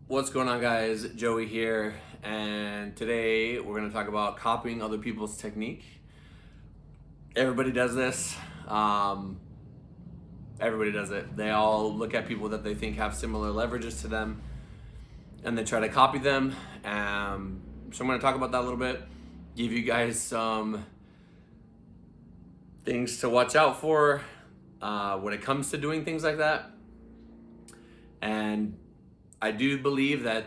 What's going on, guys? Joey here, and today we're going to talk about copying other people's technique. Everybody does this. Um, Everybody does it. They all look at people that they think have similar leverages to them, and they try to copy them. So I'm going to talk about that a little bit, give you guys some things to watch out for when it comes to doing things like that. And I do believe that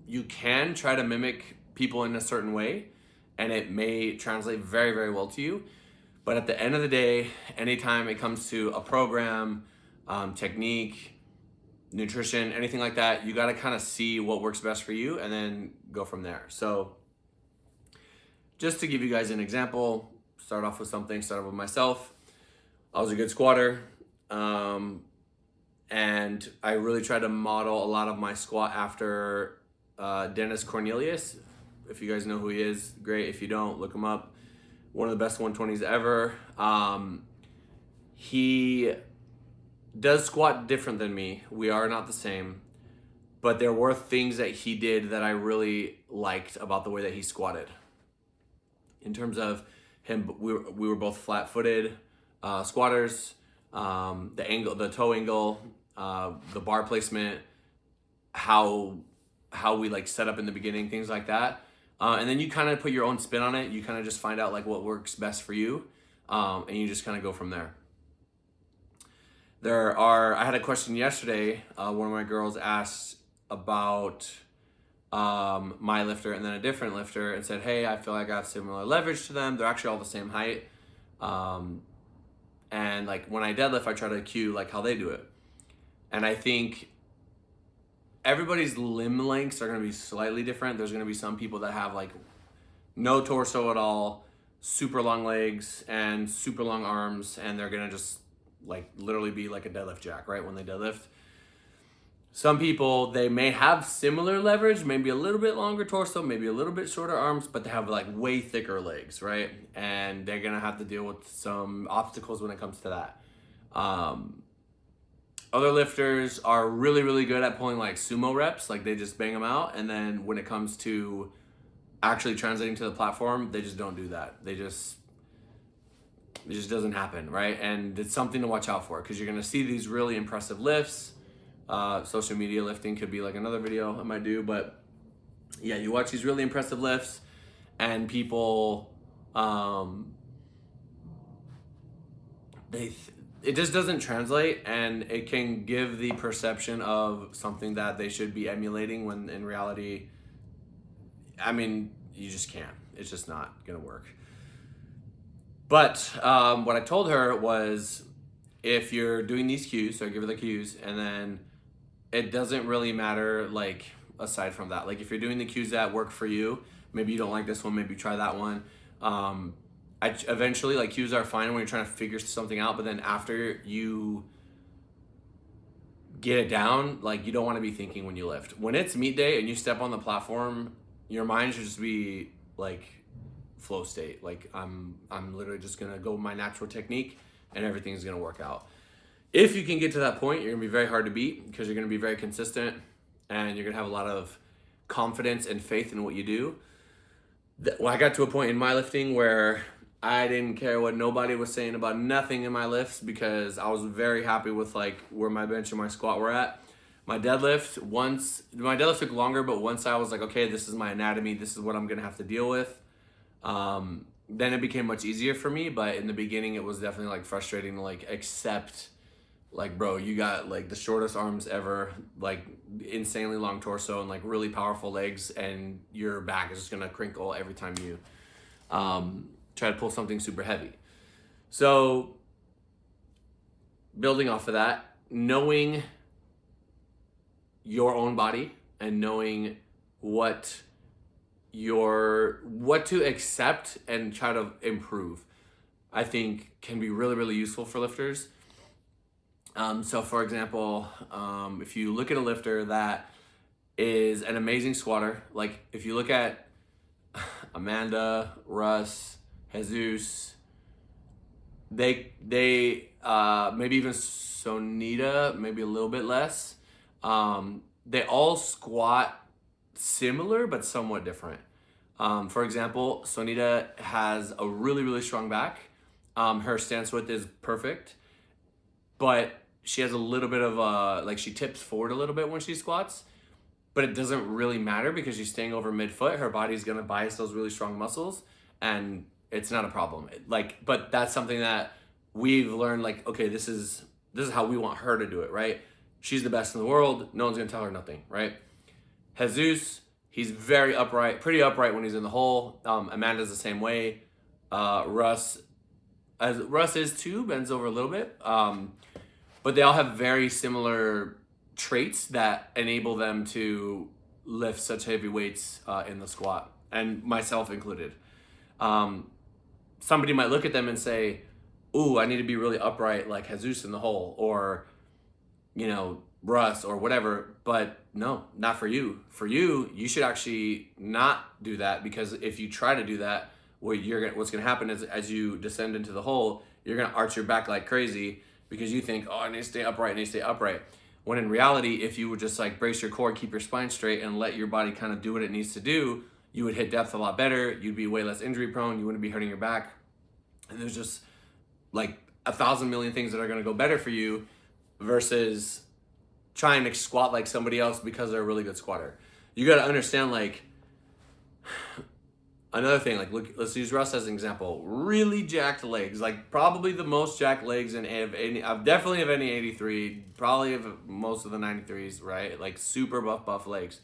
you can try to mimic people in a certain way, and it may translate very, very well to you. But at the end of the day, anytime it comes to a program, technique, nutrition, anything like that, you got to kind of see what works best for you and then go from there. So just to give you guys an example, start off with myself. I was a good squatter. And I really try to model a lot of my squat after Dennis Cornelius. If you guys know who he is, great. If you don't, look him up. One of the best 120s ever. He does squat different than me. We are not the same. But there were things that he did that I really liked about the way that he squatted. In terms of him, we were both flat-footed squatters. The toe angle, the bar placement, how we like set up in the beginning, things like that. And then you kind of put your own spin on it. You kind of just find out like what works best for you, and you just kind of go from there. I had a question yesterday. One of my girls asked about my lifter and then a different lifter and said, hey, I feel like I have similar leverage to them. They're actually all the same height. And like when I deadlift, I try to cue like how they do it. And I think everybody's limb lengths are going to be slightly different. There's going to be some people that have like no torso at all, super long legs and super long arms, and they're going to just like literally be like a deadlift jack, right? When they deadlift. Some people, they may have similar leverage, maybe a little bit longer torso, maybe a little bit shorter arms, but they have like way thicker legs, right? And they're gonna have to deal with some obstacles when it comes to that. Other lifters are really, really good at pulling like sumo reps, like they just bang them out. And then when it comes to actually translating to the platform, they just don't do that. It just doesn't happen, right? And it's something to watch out for because you're gonna see these really impressive lifts. Social media lifting could be like another video I might do, but yeah, you watch these really impressive lifts and people, it just doesn't translate, and it can give the perception of something that they should be emulating when in reality, I mean, you just can't. It's just not gonna work. But what I told her was, if you're doing these cues, so I give her the cues, and then it doesn't really matter, like, aside from that. Like, if you're doing the cues that work for you, maybe you don't like this one, maybe try that one. Eventually, like, cues are fine when you're trying to figure something out, but then after you get it down, like, you don't want to be thinking when you lift. When it's meet day and you step on the platform, your mind should just be, like, flow state. Like, I'm literally just going to go with my natural technique, and everything's going to work out. If you can get to that point, you're going to be very hard to beat because you're going to be very consistent and you're going to have a lot of confidence and faith in what you do. Well, I got to a point in my lifting where I didn't care what nobody was saying about nothing in my lifts because I was very happy with like where my bench and my squat were at. My deadlift took longer, but once I was like, okay, this is my anatomy, this is what I'm going to have to deal with. Then it became much easier for me, but in the beginning it was definitely like frustrating to like accept, like, bro, you got like the shortest arms ever, like insanely long torso and like really powerful legs, and your back is just gonna crinkle every time you try to pull something super heavy. So building off of that, knowing your own body and knowing what to accept and try to improve, I think can be really, really useful for lifters. So for example, if you look at a lifter that is an amazing squatter, like if you look at Amanda, Russ, Jesus, they maybe even Sonita, maybe a little bit less. they all squat similar but somewhat different. For example, Sonita has a really, really strong back. Her stance width is perfect, but she has a little bit of like she tips forward a little bit when she squats, but it doesn't really matter because she's staying over midfoot. Her body's gonna bias those really strong muscles, and it's not a problem. Like, but that's something that we've learned. Like, okay, this is how we want her to do it, right? She's the best in the world. No one's gonna tell her nothing, right? Jesus, he's very upright, pretty upright when he's in the hole. Amanda's the same way. Russ, as Russ is too, bends over a little bit. But they all have very similar traits that enable them to lift such heavy weights in the squat, and myself included. Somebody might look at them and say, ooh, I need to be really upright like Jesus in the hole, or, you know, Russ or whatever. But no, not for you. For you, you should actually not do that, because if you try to do that, what's gonna happen is as you descend into the hole, you're gonna arch your back like crazy because you think, oh, I need to stay upright, I need to stay upright. When in reality, if you would just like brace your core, keep your spine straight, and let your body kind of do what it needs to do, you would hit depth a lot better. You'd be way less injury prone. You wouldn't be hurting your back. And there's just like 1,000 million things that are going to go better for you versus trying to squat like somebody else because they're a really good squatter. You got to understand, like, another thing, like, look, let's use Russ as an example. Really jacked legs, like probably the most jacked legs definitely of any 83, probably of most of the 93s, right? Like super buff legs.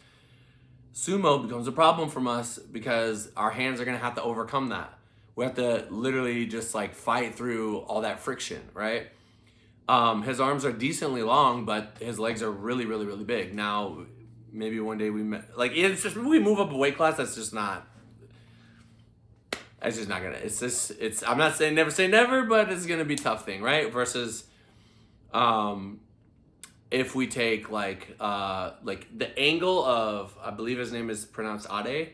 Sumo becomes a problem from us because our hands are gonna have to overcome that. We have to literally just like fight through all that friction, right? His arms are decently long, but his legs are really, really, really big. Now, maybe one day it's just, we move up a weight class, that's just not, it's just not gonna, I'm not saying never say never, but it's gonna be a tough thing, right? Versus, if we take like the angle of, I believe his name is pronounced Ade,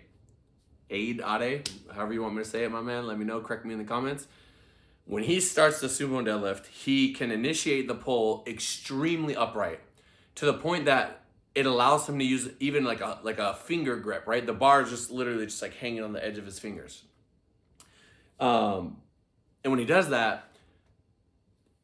however you want me to say it, my man, let me know, correct me in the comments. When he starts the sumo deadlift, he can initiate the pull extremely upright to the point that it allows him to use even like a finger grip, right? The bar is just literally just like hanging on the edge of his fingers. And when he does that,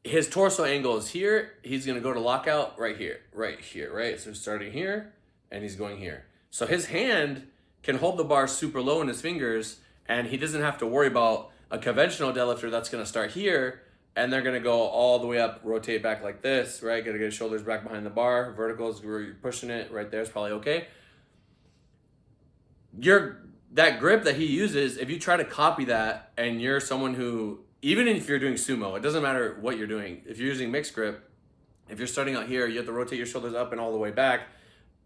his torso angle is here. He's going to go to lockout right here, right? So starting here, and he's going here. So his hand can hold the bar super low in his fingers, and he doesn't have to worry about a conventional deadlifter that's going to start here, and they're going to go all the way up, rotate back like this, right? Got to get his shoulders back behind the bar. Vertical is where you're pushing it. Right there is probably okay. That grip that he uses, if you try to copy that, and you're someone who, even if you're doing sumo, it doesn't matter what you're doing. If you're using mixed grip, if you're starting out here, you have to rotate your shoulders up and all the way back.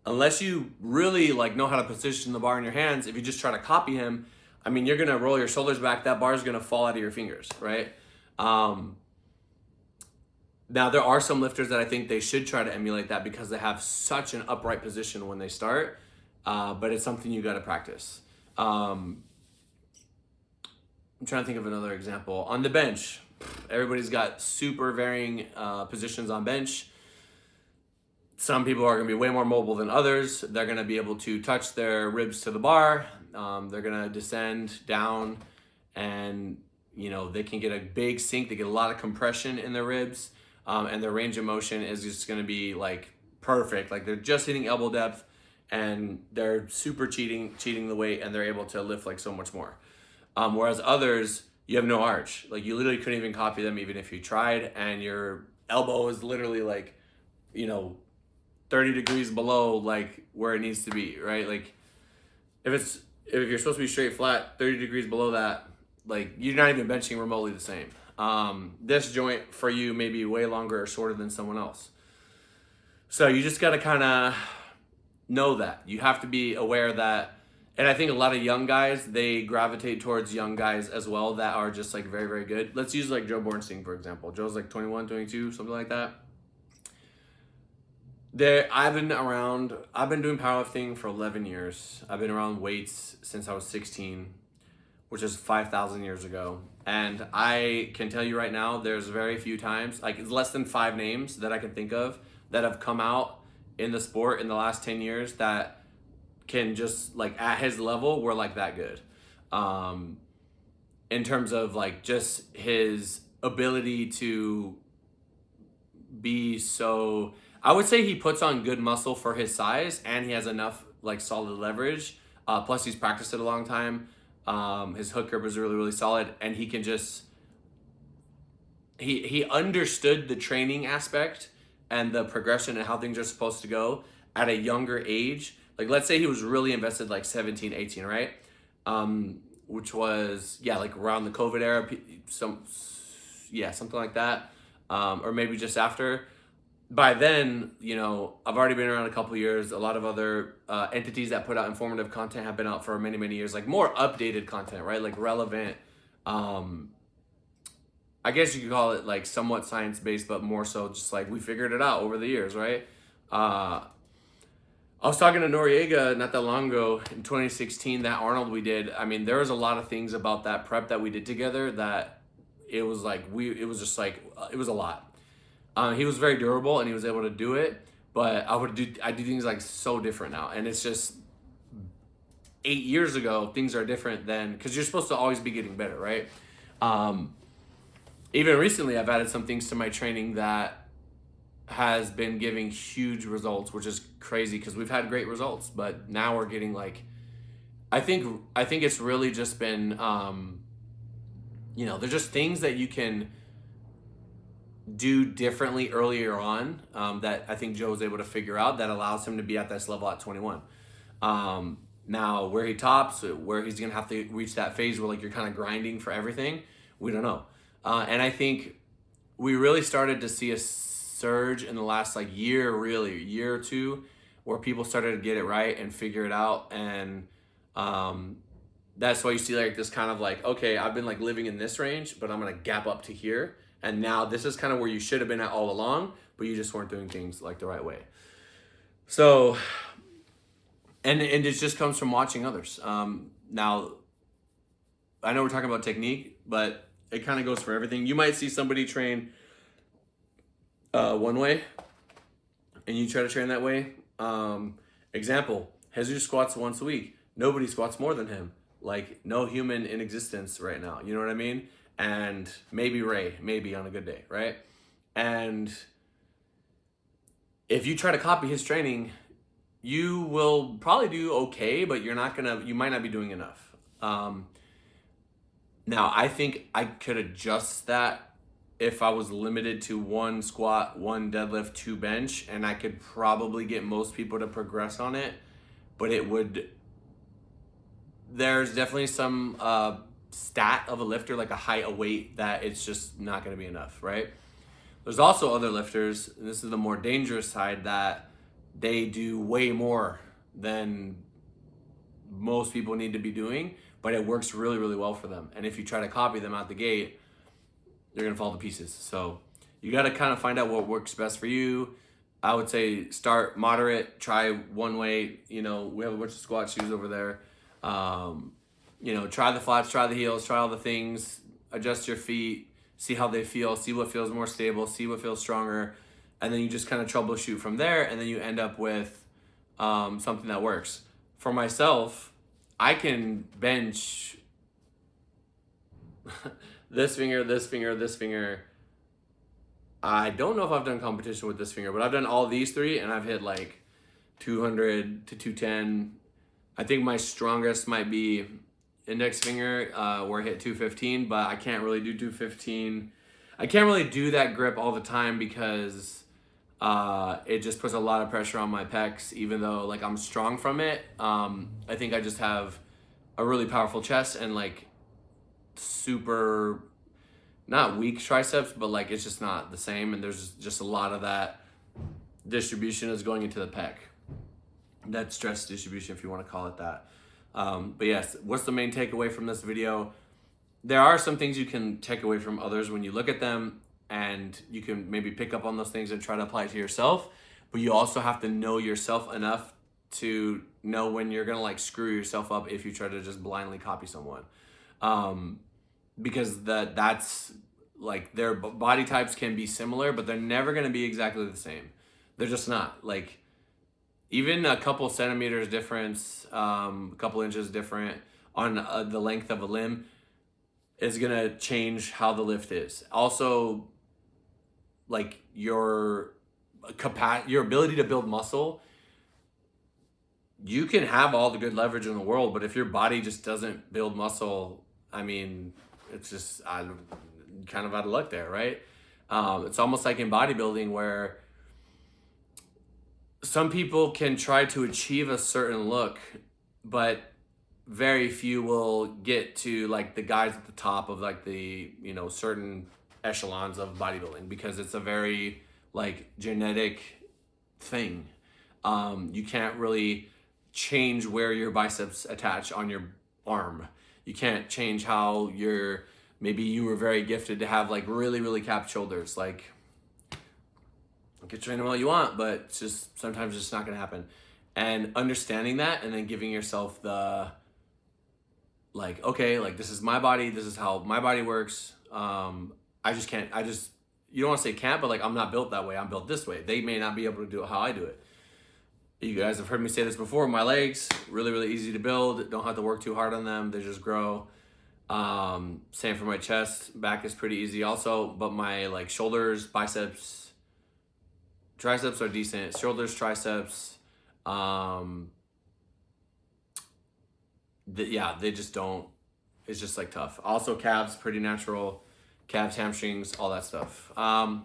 Unless you really like know how to position the bar in your hands, if you just try to copy him, I mean, you're gonna roll your shoulders back. That bar is gonna fall out of your fingers, right? Now there are some lifters that I think they should try to emulate that because they have such an upright position when they start, but it's something you got to practice. I'm trying to think of another example. On the bench, everybody's got super varying positions on bench. Some people are going to be way more mobile than others. They're going to be able to touch their ribs to the bar. They're going to descend down, and they can get a big sink. They get a lot of compression in their ribs, and their range of motion is just going to be like perfect. Like they're just hitting elbow depth, and they're super cheating the weight, and they're able to lift like so much more. Whereas others, you have no arch. Like you literally couldn't even copy them even if you tried, and your elbow is literally like, 30 degrees below like where it needs to be, right? Like if you're supposed to be straight flat, 30 degrees below that, like you're not even benching remotely the same. This joint for you may be way longer or shorter than someone else. So you just got to kind of know that. You have to be aware that, and I think a lot of young guys, they gravitate towards young guys as well that are just like very, very good. Let's use like Joebouring, for example. Joe's like 21, 22, something like that. I've been doing powerlifting for 11 years. I've been around weights since I was 16, which is 5,000 years ago. And I can tell you right now, there's very few times, like it's less than 5 names that I can think of that have come out in the sport in the last 10 years that can just like at his level were like that good. In terms of like just his ability to be so, I would say he puts on good muscle for his size, and he has enough like solid leverage. Plus he's practiced it a long time. His hook grip is really, really solid, and he can just, he understood the training aspect and the progression and how things are supposed to go at a younger age. Like let's say he was really invested like 17, 18, right? Which was, yeah, like around the COVID era, something like that. Or maybe just after. By then, you know, I've already been around a couple years. A lot of other entities that put out informative content have been out for many, many years, like more updated content, right? Like relevant, I guess you could call it like somewhat science-based, but more so just like we figured it out over the years, right? I was talking to Noriega not that long ago in 2016, that Arnold we did. I mean, there was a lot of things about that prep that we did together that it was like, it was just like, it was a lot. He was very durable and he was able to do it, but I do things like so different now. And it's just 8 years ago, things are different than, because you're supposed to always be getting better, right? Even recently, I've added some things to my training that has been giving huge results, which is crazy because we've had great results, but now we're getting like, I think it's really just been, you know, there's just things that you can do differently earlier on that I think Joe was able to figure out that allows him to be at this level at 21. Now where he tops, where he's gonna have to reach that phase where like you're kind of grinding for everything, we don't know. And I think we really started to see a surge in the last like year or two, where people started to get it right and figure it out. And that's why you see like this kind of like, okay, I've been like living in this range, but I'm gonna gap up to here. And now this is kind of where you should have been at all along, but you just weren't doing things like the right way. So, and it just comes from watching others. Now, I know we're talking about technique, but it kind of goes for everything. You might see somebody train one way, and you try to train that way. Example, Jesus squats once a week. Nobody squats more than him. Like no human in existence right now. You know what I mean? And maybe Ray, maybe on a good day, right? And if you try to copy his training, you will probably do okay, but you might not be doing enough. Now, I think I could adjust that if I was limited to 1 squat, 1 deadlift, 2 bench, and I could probably get most people to progress on it, but there's definitely some stat of a lifter, like a height, a weight, that it's just not going to be enough, right? There's also other lifters, and this is the more dangerous side, that they do way more than most people need to be doing, but it works really, really well for them. And if you try to copy them out the gate, you're going to fall to pieces. So you got to kind of find out what works best for you. I would say start moderate, try one way. You know, we have a bunch of squat shoes over there. You know, try the flats, try the heels, try all the things, adjust your feet, see how they feel, see what feels more stable, see what feels stronger. And then you just kind of troubleshoot from there. And then you end up with something that works. For myself, I can bench this finger, this finger, this finger. I don't know if I've done competition with this finger, but I've done all these 3 and I've hit like 200 to 210. I think my strongest might be index finger, where I hit 215, but I can't really do 215. I can't really do that grip all the time because it just puts a lot of pressure on my pecs, even though like I'm strong from it. I think I just have a really powerful chest and like super, not weak triceps, but like it's just not the same. And there's just a lot of that distribution is going into the pec. That stress distribution, if you want to call it that. But yes, what's the main takeaway from this video? There are some things you can take away from others when you look at them, and you can maybe pick up on those things and try to apply it to yourself. But you also have to know yourself enough to know when you're gonna like screw yourself up if you try to just blindly copy someone. Because that's like their body types can be similar, but they're never gonna be exactly the same. They're just not. Like even a couple centimeters difference, a couple inches different on the length of a limb is gonna change how the lift is. Also, like your your ability to build muscle, you can have all the good leverage in the world, but if your body just doesn't build muscle, I mean, it's just kind of out of luck there, right? It's almost like in bodybuilding where some people can try to achieve a certain look, but very few will get to like the guys at the top of like the, you know, certain echelons of bodybuilding, because it's a very like genetic thing. You can't really change where your biceps attach on your arm. You can't change how maybe you were very gifted to have like really, really capped shoulders. Like, you can train them all you want, but it's just sometimes it's just not gonna happen. And understanding that and then giving yourself the like, okay, like this is my body, this is how my body works. I just can't, you don't want to say can't, but like I'm not built that way, I'm built this way. They may not be able to do it how I do it. You guys have heard me say this before, my legs, really, really easy to build. Don't have to work too hard on them, they just grow. Same for my chest, back is pretty easy also, but my like shoulders, biceps, triceps are decent. Shoulders, triceps, they just don't, it's just like tough. Also calves, pretty natural. Calves, hamstrings, all that stuff. But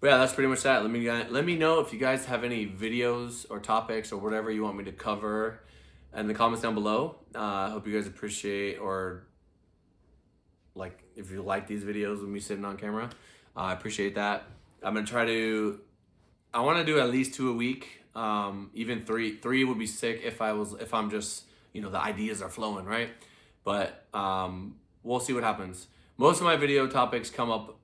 yeah, that's pretty much that. Let me know if you guys have any videos or topics or whatever you want me to cover in the comments down below. I hope you guys appreciate, or like if you like these videos with me sitting on camera, I appreciate that. I'm gonna try to, I want to do at least 2 a week. Even three would be sick if I'm just, you know, the ideas are flowing, right? But we'll see what happens. Most of my video topics come up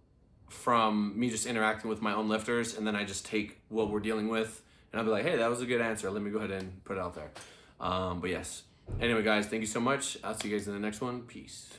from me just interacting with my own lifters, and then I just take what we're dealing with and I'll be like, hey, that was a good answer, let me go ahead and put it out there. But yes, anyway guys, thank you so much. I'll see you guys in the next one. Peace.